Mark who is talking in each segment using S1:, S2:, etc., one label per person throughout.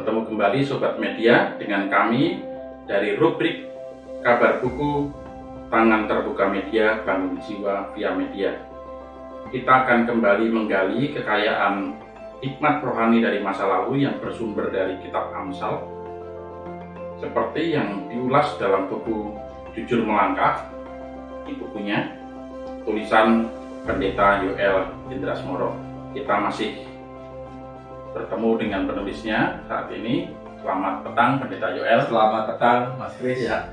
S1: bertemu kembali Sobat Media dengan kami dari rubrik Kabar Buku Tangan Terbuka Media Bangun Jiwa via Media. Kita akan kembali menggali kekayaan hikmat rohani dari masa lalu yang bersumber dari kitab Amsal, seperti yang diulas dalam buku Jujur Melangkah, di bukunya tulisan Pendeta Yoel Indrasmoro. Kita masih bertemu dengan penulisnya saat ini. Selamat petang Pendeta Yoel.
S2: Selamat petang Mas Kris.
S1: Ya.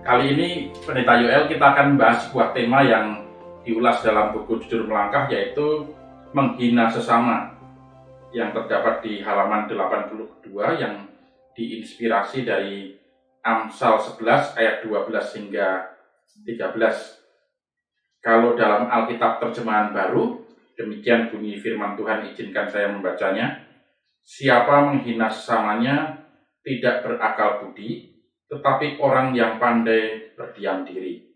S1: Kali ini Pendeta Yoel kita akan bahas sebuah tema yang diulas dalam buku Jujur Melangkah, yaitu menghina sesama, yang terdapat di halaman 82 yang diinspirasi dari Amsal 11 ayat 12 hingga 13. Kalau dalam Alkitab terjemahan baru, demikian bunyi firman Tuhan, izinkan saya membacanya. Siapa menghina sesamanya tidak berakal budi, tetapi orang yang pandai berdiam diri.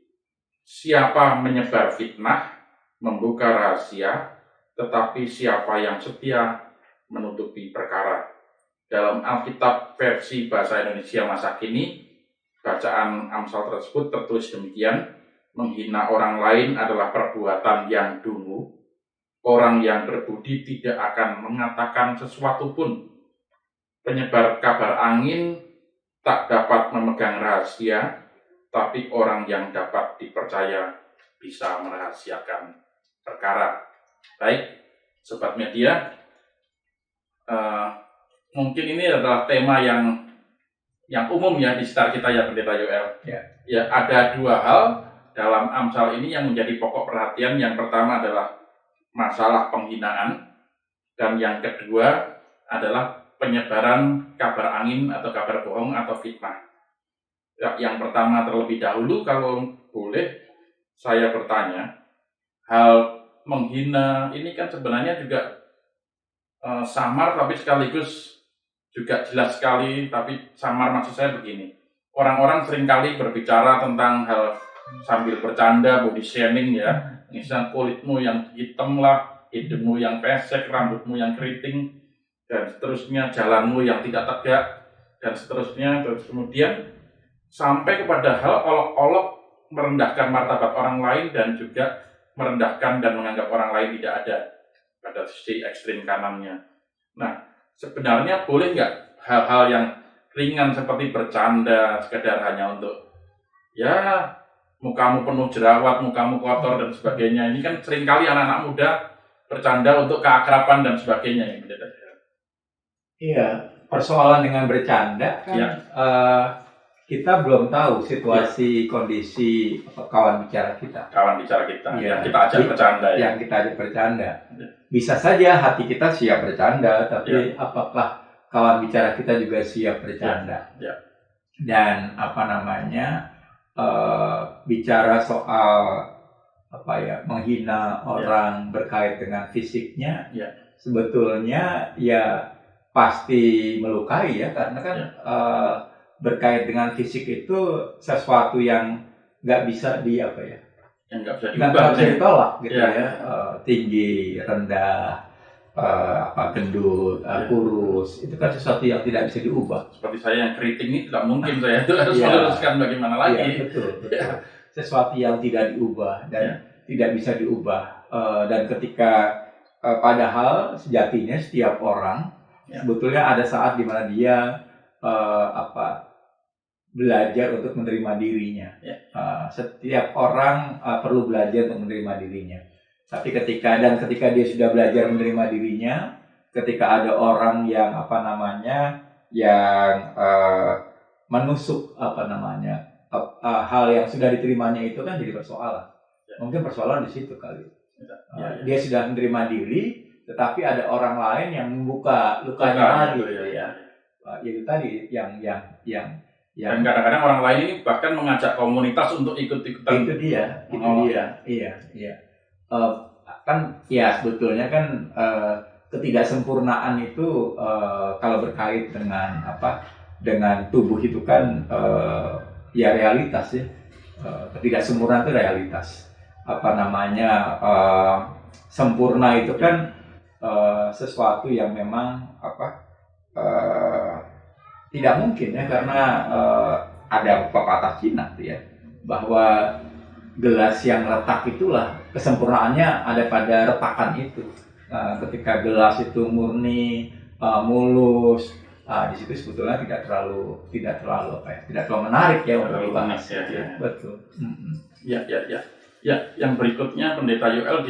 S1: Siapa menyebar fitnah, membuka rahasia, tetapi siapa yang setia menutupi perkara. Dalam Alkitab versi bahasa Indonesia masa kini, bacaan Amsal tersebut tertulis demikian: menghina orang lain adalah perbuatan yang dungu. Orang yang berbudi tidak akan mengatakan sesuatu pun. Penyebar kabar angin tak dapat memegang rahasia, tapi orang yang dapat dipercaya bisa merahasiakan perkara. Baik, Sobat Media, mungkin ini adalah tema yang umum ya di sekitar kita ya, Pendeta Yoel. Ya, ada dua hal dalam Amsal ini yang menjadi pokok perhatian. Yang pertama adalah masalah penghinaan, dan yang kedua adalah penyebaran kabar angin atau kabar bohong atau fitnah. Ya, yang pertama terlebih dahulu, kalau boleh saya bertanya, hal menghina ini kan sebenarnya juga samar tapi sekaligus juga jelas sekali. Tapi samar maksud saya begini, orang-orang seringkali berbicara tentang hal sambil bercanda, body shaming ya. Misalnya kulitmu yang hitam lah, hidungmu yang pesek, rambutmu yang keriting, dan seterusnya, jalanmu yang tidak tegak, dan seterusnya. Terus kemudian sampai kepada hal olok-olok merendahkan martabat orang lain, dan juga merendahkan dan menganggap orang lain tidak ada pada sisi ekstrim kanannya. Nah, sebenarnya boleh nggak hal-hal yang ringan seperti bercanda, sekedar hanya untuk ya mukamu penuh jerawat, mukamu kotor dan sebagainya. Ini kan seringkali anak-anak muda bercanda untuk keakraban dan sebagainya.
S2: Iya, persoalan dengan bercanda kan
S1: ya.
S2: Kita belum tahu situasi kondisi kawan bicara kita.
S1: Kawan bicara kita,
S2: ya,
S1: yang kita ajak bercanda.
S2: Yang kita ajak bercanda. Bisa saja hati kita siap bercanda, tapi apakah kawan bicara kita juga siap bercanda? Dan bicara soal menghina orang berkait dengan fisiknya, sebetulnya ya pasti melukai ya, karena kan berkait dengan fisik itu sesuatu yang nggak bisa yang nggak bisa ditolak gitu ya. Tinggi, rendah, gendut, kurus, itu kan sesuatu yang tidak bisa diubah.
S1: Seperti saya yang keriting ini tidak mungkin saya itu harus meluruskan bagaimana lagi.
S2: Betul. Sesuatu yang tidak diubah dan tidak bisa diubah. Dan ketika padahal sejatinya setiap orang sebetulnya ada saat di mana dia belajar untuk menerima dirinya. Setiap orang perlu belajar untuk menerima dirinya. Tapi ketika dia sudah belajar menerima dirinya, ketika ada orang yang menusuk hal yang sudah diterimanya, itu kan jadi persoalan. Mungkin persoalan di situ kali. Dia sudah menerima diri, tetapi ada orang lain yang membuka lukanya lagi. Itu tadi yang
S1: dan kadang-kadang orang lain ini bahkan mengajak komunitas untuk ikut-ikutan.
S2: Itu dia. Iya. Kan ya sebetulnya kan ketidaksempurnaan itu kalau berkait dengan dengan tubuh itu kan ya realitas ya. Ketidaksempurnaan itu realitas. Sempurna itu kan sesuatu yang memang tidak mungkin ya, karena ada pepatah Cina tuh ya, bahwa gelas yang retak itulah kesempurnaannya ada pada retakan itu. Ketika gelas itu murni, mulus, di situ sebetulnya tidak terlalu menarik ya untuk dibahas.
S1: Ya.
S2: Betul.
S1: Ya, yang berikutnya Pendeta Yoel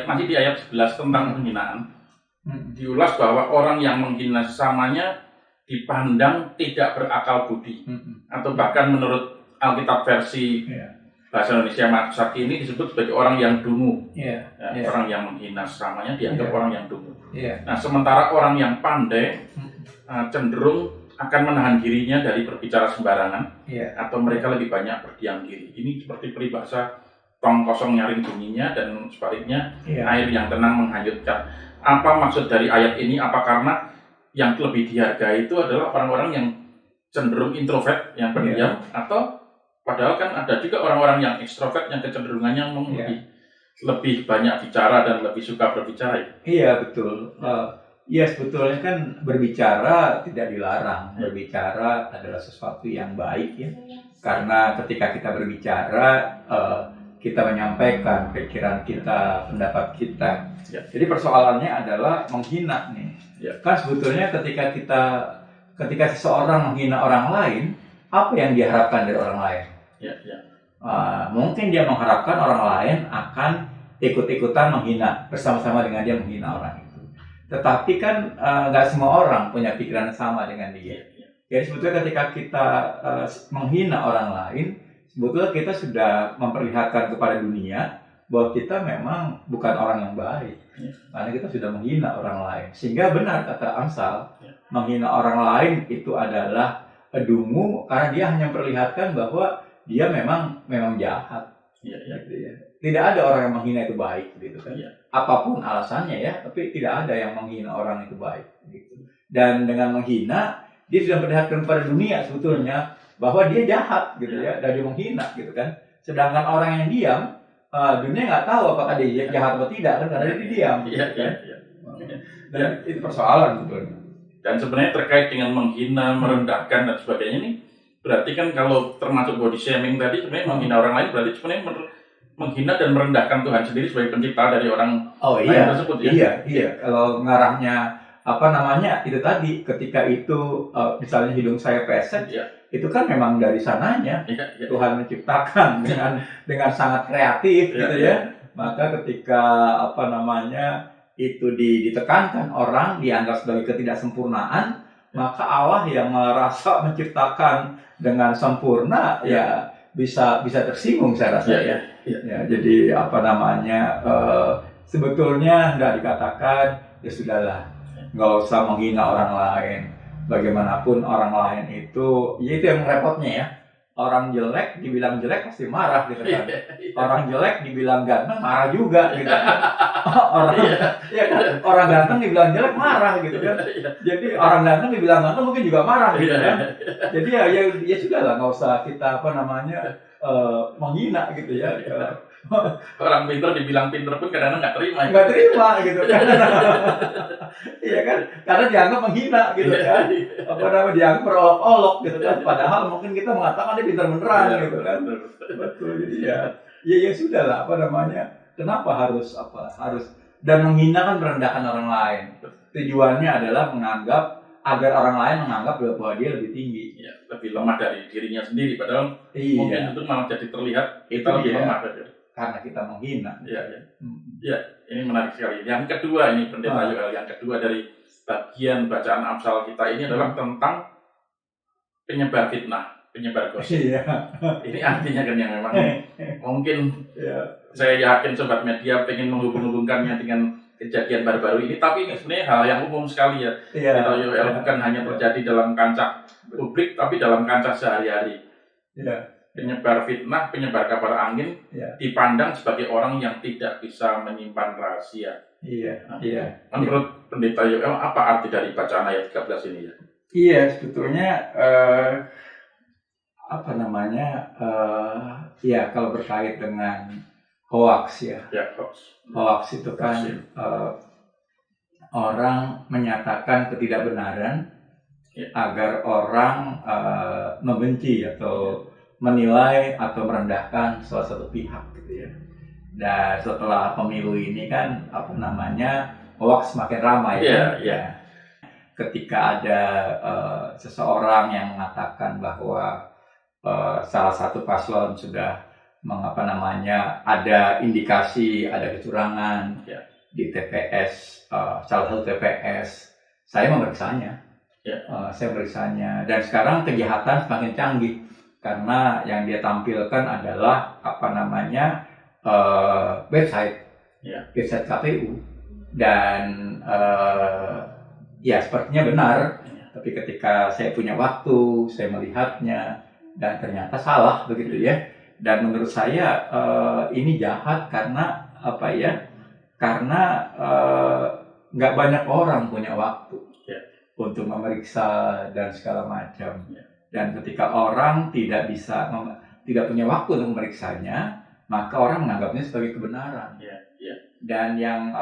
S1: masih di ayat 11 tentang penghinaan. Diulas bahwa orang yang menghina sesamanya dipandang tidak berakal budi, atau bahkan menurut Alkitab versi bahasa Indonesia Maksaki ini disebut sebagai orang yang dungu. Orang yang menghina sesamanya dianggap orang yang dungu. Nah, sementara orang yang pandai cenderung akan menahan dirinya dari berbicara sembarangan, atau mereka lebih banyak berdiam diri. Ini seperti peribahasa tong kosong nyaring bunyinya, dan sebaliknya air yang tenang menghanyutkan. Apa maksud dari ayat ini? Apa karena yang lebih dihargai itu adalah orang-orang yang cenderung introvert, yang pendiam, atau padahal kan ada juga orang-orang yang ekstrovert yang kecenderungannya lebih banyak bicara dan lebih suka berbicara.
S2: Iya, betul. Ya, sebetulnya kan berbicara tidak dilarang. Berbicara adalah sesuatu yang baik ya. Karena ketika kita berbicara, kita menyampaikan pikiran kita, pendapat kita. Jadi persoalannya adalah menghina nih. Kan sebetulnya ketika seseorang menghina orang lain, apa yang diharapkan dari orang lain? Mungkin dia mengharapkan orang lain akan ikut-ikutan menghina, bersama-sama dengan dia menghina orang itu. Tetapi kan nggak semua orang punya pikiran sama dengan dia. Jadi sebetulnya ketika kita menghina orang lain, sebetulnya kita sudah memperlihatkan kepada dunia bahwa kita memang bukan orang yang baik. Karena kita sudah menghina orang lain. Sehingga benar kata Amsal, menghina orang lain itu adalah dungu, karena dia hanya memperlihatkan bahwa dia memang jahat. Gitu ya. Tidak ada orang yang menghina itu baik, gitu kan. Apapun alasannya ya, tapi tidak ada yang menghina orang itu baik, gitu. Dan dengan menghina, dia sudah memperlihatkan kepada dunia sebetulnya bahwa dia jahat, gitu ya, dan dia menghina, gitu kan. Sedangkan orang yang diam, dunia nggak tahu apakah dia jahat atau tidak, kan, karena dia diam. Dan itu persoalan sebetulnya.
S1: Dan sebenarnya terkait dengan menghina, merendahkan dan sebagainya ini, berarti kan kalau termasuk body shaming tadi, sebenarnya menghina orang lain berarti sebenarnya menghina dan merendahkan Tuhan sendiri sebagai pencipta dari orang lain tersebut ya.
S2: Iya. Kalau ngarahnya itu tadi, ketika itu misalnya hidung saya pesek, itu kan memang dari sananya. Tuhan menciptakan dengan sangat kreatif, gitu ya. Maka ketika itu ditekankan, orang dianggap sebagai ketidaksempurnaan, maka Allah yang merasa menciptakan dengan sempurna ya bisa tersinggung, saya rasa ya. Jadi sebetulnya nggak dikatakan ya sudahlah, nggak usah menghina orang lain. Bagaimanapun orang lain itu, ya itu yang repotnya ya. Orang jelek dibilang jelek pasti marah, gitu kan. Orang jelek dibilang ganteng marah juga, gitu kan. Orang ganteng dibilang jelek marah, gitu kan. Jadi orang ganteng dibilang ganteng mungkin juga marah, gitu kan. Jadi ya sudahlah, nggak usah kita menghina, gitu ya.
S1: Orang pintar dibilang pintar pun kadang-kadang nggak terima.
S2: Nggak terima, gitu kan. Iya kan, karena dianggap menghina, gitu kan. Dianggap berolok-olok, gitu kan. Padahal mungkin kita mengatakan dia pintar beneran, gitu kan. Betul, jadi ya sudahlah, kenapa harus dan menghina kan merendahkan orang lain. Tujuannya adalah agar orang lain menganggap bahwa dia lebih tinggi,
S1: lebih lemah dari dirinya sendiri, padahal mungkin itu malah jadi terlihat kita lebih lemah
S2: karena kita menghina.
S1: Ini menarik sekali. Yang kedua ini Pendeta Yoel, yang kedua dari bagian bacaan Amsal kita ini adalah tentang penyebar fitnah, penyebar gosip. Ini artinya kan yang memang mungkin saya yakin sobat media pengen menghubung-hubungkannya dengan kejadian baru-baru ini, tapi ini sebenarnya hal yang umum sekali ya. Pendeta Yoel, bukan hanya terjadi dalam kancah publik, tapi dalam kancah sehari-hari. Penyebar fitnah, penyebar kabar angin dipandang sebagai orang yang tidak bisa menyimpan rahasia. Menurut Pendeta Yoel, apa arti dari bacaan ayat 13 ini ya?
S2: Iya, sebetulnya kalau berkait dengan hoax ya. Hoax itu kan orang menyatakan ketidakbenaran agar orang membenci atau menilai atau merendahkan salah satu pihak gitu ya. Dan setelah pemilu ini kan hoax semakin ramai ya. Ketika ada seseorang yang mengatakan bahwa salah satu paslon sudah ada indikasi ada kecurangan di TPS, salah satu TPS, saya memeriksanya. Saya meriksanya, dan sekarang kejahatan semakin canggih karena yang dia tampilkan adalah website KPU, dan ya sepertinya benar. Tapi ketika saya punya waktu, saya melihatnya dan ternyata salah begitu ya. Dan menurut saya ini jahat karena Karena nggak banyak orang punya waktu untuk memeriksa dan segala macam. Dan ketika orang tidak punya waktu untuk memeriksanya, maka orang menganggapnya sebagai kebenaran. Dan yang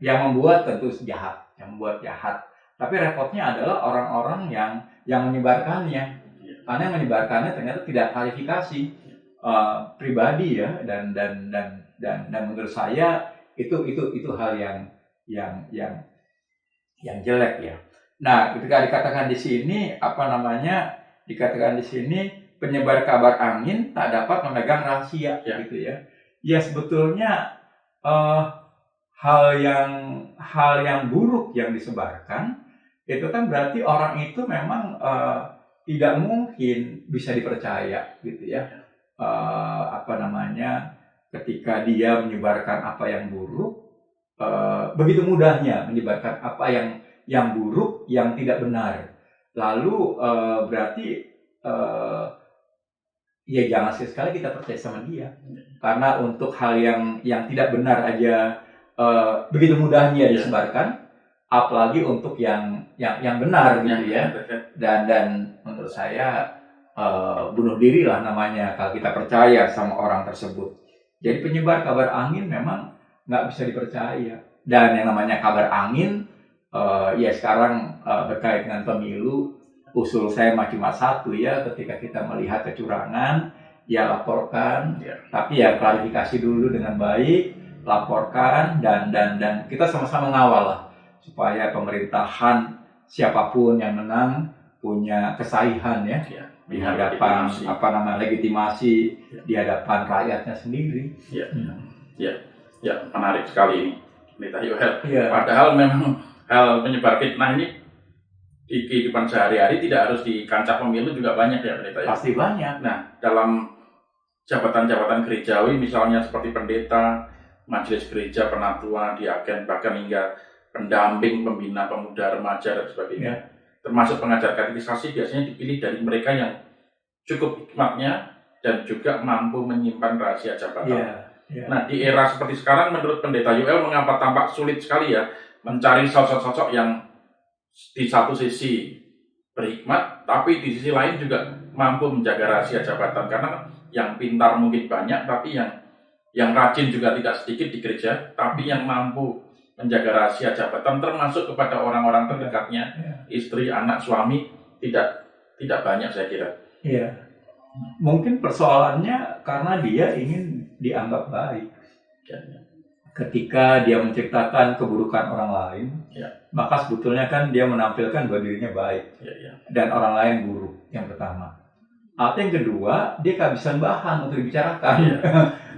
S2: membuat tentu jahat, Tapi repotnya adalah orang-orang yang menyebarkannya. Karena yang menyebarkannya ternyata tidak klarifikasi pribadi ya, dan menurut saya itu hal yang jelek ya. Nah, ketika dikatakan di sini penyebar kabar angin tak dapat memegang rahasia gitu ya. Ya sebetulnya hal yang buruk yang disebarkan itu kan berarti orang itu memang tidak mungkin bisa dipercaya gitu ya. Ketika dia menyebarkan apa yang buruk, begitu mudahnya menyebarkan apa yang buruk, yang tidak benar. Lalu berarti ya jangan sekali kita percaya sama dia, karena untuk hal yang tidak benar aja begitu mudahnya disebarkan, apalagi untuk yang benar gitu ya. Dan menurut saya bunuh diri lah namanya kalau kita percaya sama orang tersebut. Jadi penyebar kabar angin memang nggak bisa dipercaya. Dan yang namanya kabar angin, ya sekarang berkait dengan pemilu, usul saya cuma satu ya, ketika kita melihat kecurangan, ya laporkan, tapi ya klarifikasi dulu dengan baik, laporkan, dan kita sama-sama ngawal lah, supaya pemerintahan siapapun yang menang punya kesahihan ya. Di hadapan legitimasi di hadapan rakyatnya sendiri.
S1: Ya, menarik sekali ini, Pendeta Yoel. Padahal memang hal menyebar fitnah ini di kehidupan sehari-hari tidak harus di kancah pemilu juga banyak ya, Pendeta Yoel.
S2: Pasti banyak.
S1: Nah, dalam jabatan-jabatan gerejawi misalnya seperti pendeta, majelis gereja, penatua, diaken, bahkan hingga pendamping, pembina pemuda, remaja dan sebagainya. Termasuk pengajar katekisasi biasanya dipilih dari mereka yang cukup hikmatnya dan juga mampu menyimpan rahasia jabatan. Nah, di era seperti sekarang menurut Pendeta Yoel mengapa tampak sulit sekali ya mencari sosok-sosok yang di satu sisi berhikmat, tapi di sisi lain juga mampu menjaga rahasia jabatan. Karena yang pintar mungkin banyak, tapi yang rajin juga tidak sedikit di gereja, tapi yang mampu menjaga rahasia jabatan termasuk kepada orang-orang terdekatnya, istri, anak, suami, tidak banyak saya kira.
S2: Iya. Mungkin persoalannya karena dia ingin dianggap baik. Ketika dia menciptakan keburukan orang lain, maka sebetulnya kan dia menampilkan bahwa dirinya baik, dan orang lain buruk, yang pertama. Atau yang kedua, dia kehabisan bahan untuk dibicarakan.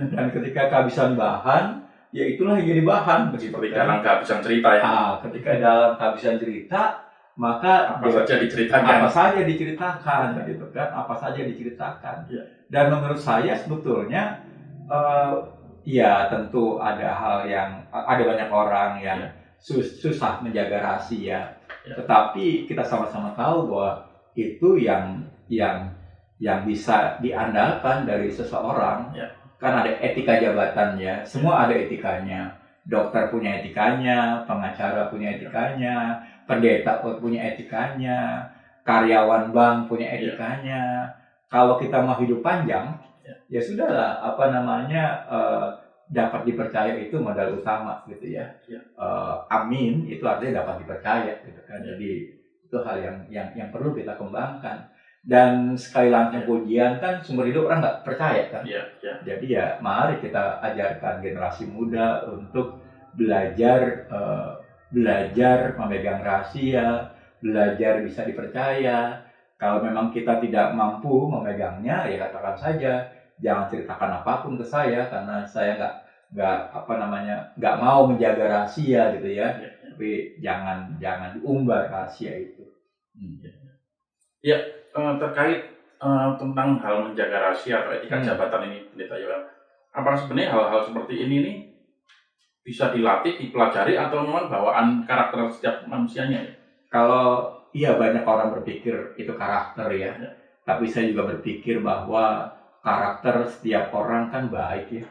S2: Dan ketika kehabisan bahan, ya itulah yang jadi bahan.
S1: Seperti dalam kehabisan cerita ya.
S2: Ketika dalam kehabisan cerita, maka
S1: apa saja diceritakan
S2: gitu kan, apa saja diceritakan. Dan menurut saya sebetulnya ya tentu ada banyak orang yang susah menjaga rahasia. Tetapi kita sama-sama tahu bahwa itu yang bisa diandalkan dari seseorang. Kan ada etika jabatannya, semua ada etikanya. Dokter punya etikanya, pengacara punya etikanya, pendeta punya etikanya, karyawan bank punya etikanya. Kalau kita mau hidup panjang, ya sudahlah, dapat dipercaya itu modal utama gitu ya. Amin itu artinya dapat dipercaya gitu kan. Jadi itu hal yang perlu kita kembangkan. Dan sekali lagi pujian kan sumber hidup orang nggak percaya kan. Jadi ya mari kita ajarkan generasi muda untuk belajar memegang rahasia, belajar bisa dipercaya. Kalau memang kita tidak mampu memegangnya, ya katakan saja, jangan ceritakan apapun ke saya karena saya nggak mau menjaga rahasia gitu ya. Tapi jangan diumbar rahasia itu.
S1: Terkait tentang hal menjaga rahasia atau etika jabatan ini, Pendeta Yoel, apakah sebenarnya hal-hal seperti ini nih bisa dilatih, dipelajari, atau memang bawaan karakter setiap manusianya?
S2: Kalau banyak orang berpikir itu karakter ya. Tapi saya juga berpikir bahwa karakter setiap orang kan baik ya.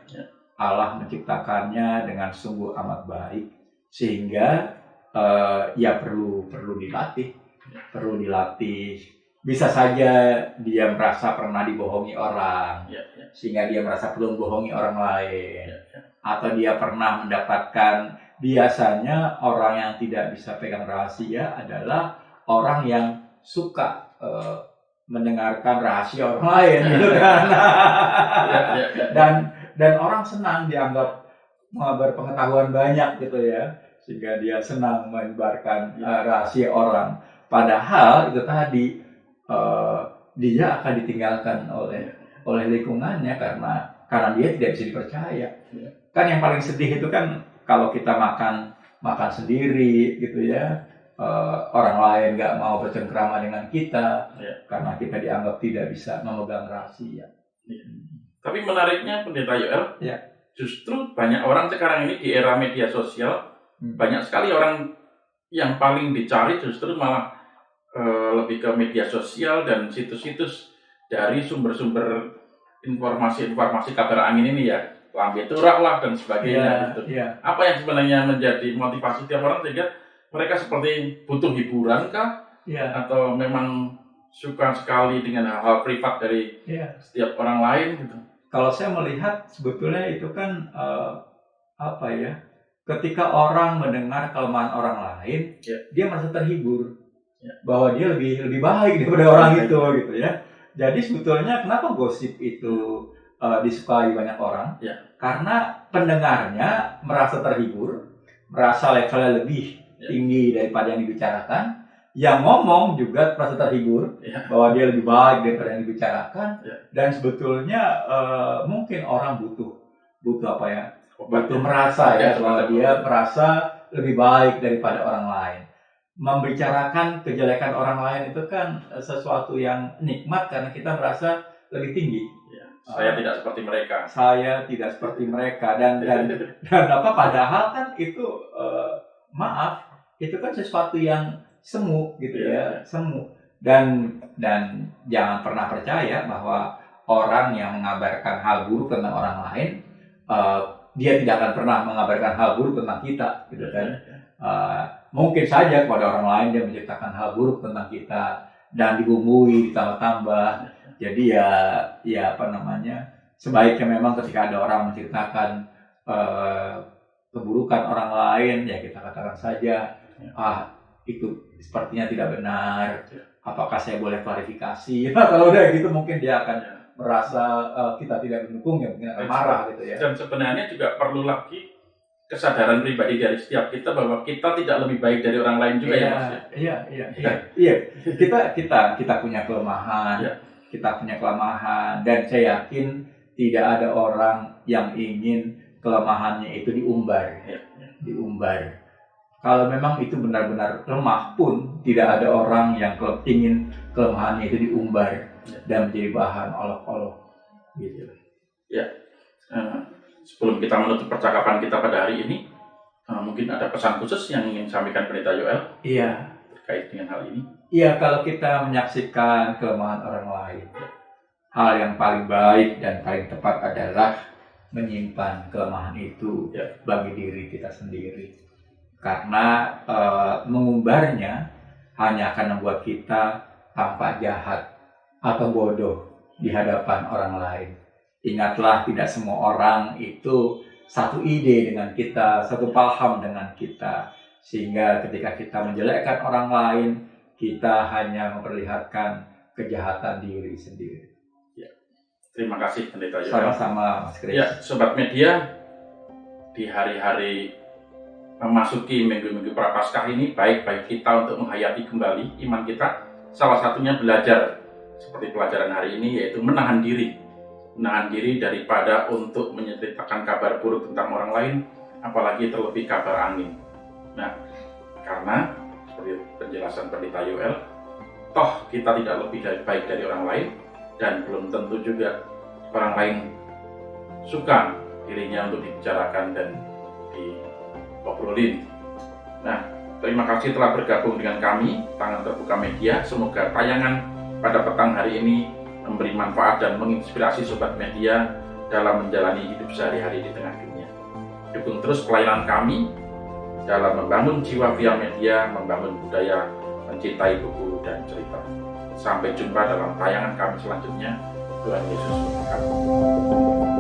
S2: Allah menciptakannya dengan sungguh amat baik sehingga perlu dilatih. Perlu dilatih. Bisa saja dia merasa pernah dibohongi orang sehingga dia merasa perlu membohongi orang lain. Atau dia pernah mendapatkan, biasanya orang yang tidak bisa pegang rahasia adalah orang yang suka mendengarkan rahasia orang lain gitu kan. Dan orang senang dianggap berpengetahuan banyak gitu ya, sehingga dia senang menyebarkan rahasia orang. Padahal itu tadi dia akan ditinggalkan oleh lingkungannya karena dia tidak bisa dipercaya. Kan yang paling sedih itu kan kalau kita makan sendiri gitu ya, orang lain nggak mau bercengkrama dengan kita karena kita dianggap tidak bisa memegang rahasia.
S1: Tapi menariknya Pendeta Yoel, justru banyak orang sekarang ini di era media sosial, banyak sekali orang yang paling dicari justru malah lebih ke media sosial dan situs-situs dari sumber-sumber informasi kabar angin ini ya, lambe turak lah dan sebagainya gitu. Apa yang sebenarnya menjadi motivasi tiap orang sehingga mereka seperti butuh hiburan kah? Atau memang suka sekali dengan hal-hal privat dari setiap orang lain gitu?
S2: Kalau saya melihat sebetulnya itu kan ketika orang mendengar kelemahan orang lain, dia merasa terhibur bahwa dia lebih baik daripada orang itu gitu ya. Jadi sebetulnya kenapa gosip itu disukai banyak orang? Karena pendengarnya merasa terhibur, merasa levelnya lebih tinggi daripada yang dibicarakan. Yang ngomong juga merasa terhibur bahwa dia lebih baik daripada yang dibicarakan. Dan sebetulnya mungkin orang butuh merasa bahwa dia merasa lebih baik daripada orang lain. Membicarakan kejelekan orang lain itu kan sesuatu yang nikmat karena kita merasa lebih tinggi.
S1: Saya tidak seperti mereka.
S2: Saya tidak seperti mereka dan padahal kan itu itu kan sesuatu yang semu gitu semu. Dan jangan pernah percaya bahwa orang yang mengabarkan hal buruk tentang orang lain dia tidak akan pernah mengabarkan hal buruk tentang kita gitu kan. Mungkin saja kepada orang lain dia menciptakan hal buruk tentang kita dan dibumbui, ditambah-tambah. Jadi sebaiknya memang ketika ada orang menceritakan keburukan orang lain, ya kita katakan saja, itu sepertinya tidak benar. Apakah saya boleh klarifikasi? Kalau udah gitu mungkin dia akan merasa kita tidak mendukung, ya mungkin akan marah gitu ya.
S1: Dan sebenarnya juga perlu lagi kesadaran pribadi dari setiap kita bahwa kita tidak lebih baik dari orang lain juga ya Mas.
S2: Iya. Kita punya kelemahan. Kita punya kelemahan dan saya yakin tidak ada orang yang ingin kelemahannya itu diumbar. Kalau memang itu benar-benar lemah pun tidak ada orang yang ingin kelemahannya itu diumbar dan menjadi bahan olok-olok gitu.
S1: Sebelum kita menutup percakapan kita pada hari ini, mungkin ada pesan khusus yang ingin disampaikan Pendeta Yoel terkait dengan hal ini.
S2: Kalau kita menyaksikan kelemahan orang lain, hal yang paling baik dan paling tepat adalah menyimpan kelemahan itu bagi diri kita sendiri. Karena mengumbarnya hanya akan membuat kita tampak jahat atau bodoh di hadapan orang lain. Ingatlah, tidak semua orang itu satu ide dengan kita, satu paham dengan kita, sehingga ketika kita menjelekkan orang lain, kita hanya memperlihatkan kejahatan diri sendiri.
S1: Ya. Terima kasih Pendeta Yoel.
S2: Sama-sama Mas Kris.
S1: Ya, Sobat Media, di hari-hari memasuki minggu-minggu Prapaskah ini, baik bagi kita untuk menghayati kembali iman kita. Salah satunya belajar seperti pelajaran hari ini, yaitu menahan diri daripada untuk menceritakan kabar buruk tentang orang lain, apalagi terlebih kabar angin. Nah, karena seperti penjelasan Pendeta Yoel, toh kita tidak lebih baik dari orang lain, dan belum tentu juga orang lain suka dirinya untuk dibicarakan dan diobrolin. Nah, terima kasih telah bergabung dengan kami, Tangan Terbuka Media. Semoga tayangan pada petang hari ini memberi manfaat dan menginspirasi Sobat Media dalam menjalani hidup sehari-hari di tengah dunia. Dukung terus pelayanan kami dalam membangun jiwa via media, membangun budaya, mencintai buku dan cerita. Sampai jumpa dalam tayangan kami selanjutnya. Tuhan Yesus memberkati.